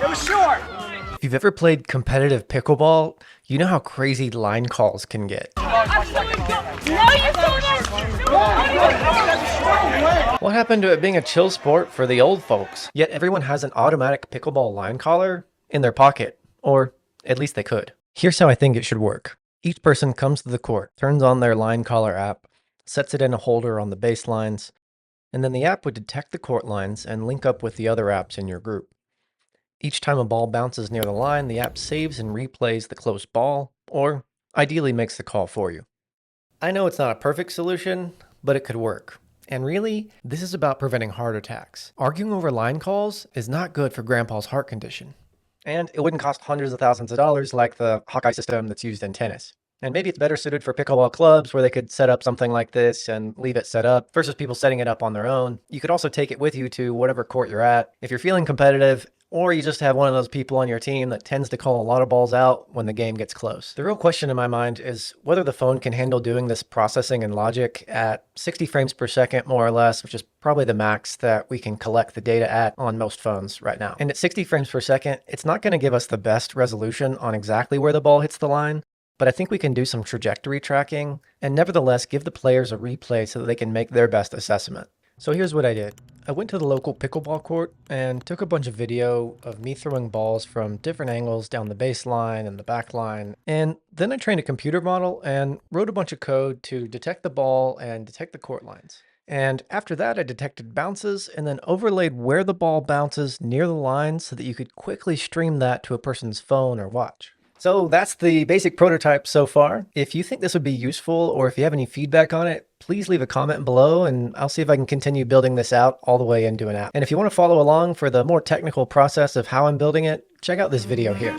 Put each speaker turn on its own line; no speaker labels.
It was short.
If you've ever played competitive pickleball, you know how crazy line calls can get. What happened to it being a chill sport for the old folks? Yet everyone has an automatic pickleball line caller in their pocket, or at least they could. Here's how I think it should work. Each person comes to the court, turns on their line caller app, sets it in a holder on the baselines, and then the app would detect the court lines and link up with the other apps in your group. Each time a ball bounces near the line, the app saves and replays the close ball, or ideally makes the call for you. I know it's not a perfect solution, but it could work. And really, this is about preventing heart attacks. Arguing over line calls is not good for Grandpa's heart condition. And it wouldn't cost hundreds of thousands of dollars like the Hawkeye system that's used in tennis. And maybe it's better suited for pickleball clubs where they could set up something like this and leave it set up versus people setting it up on their own. You could also take it with you to whatever court you're at. If you're feeling competitive, or you just have one of those people on your team that tends to call a lot of balls out when the game gets close. The real question in my mind is whether the phone can handle doing this processing and logic at 60 frames per second, more or less, which is probably the max that we can collect the data at on most phones right now. And at 60 frames per second, it's not going to give us the best resolution on exactly where the ball hits the line, but I think we can do some trajectory tracking and nevertheless give the players a replay so that they can make their best assessment. So here's what I did. I went to the local pickleball court and took a bunch of video of me throwing balls from different angles down the baseline and the back line. And then I trained a computer model and wrote a bunch of code to detect the ball and detect the court lines. And after that, I detected bounces and then overlaid where the ball bounces near the line so that you could quickly stream that to a person's phone or watch. So that's the basic prototype so far. If you think this would be useful or if you have any feedback on it, please leave a comment below and I'll see if I can continue building this out all the way into an app. And if you want to follow along for the more technical process of how I'm building it, check out this video here.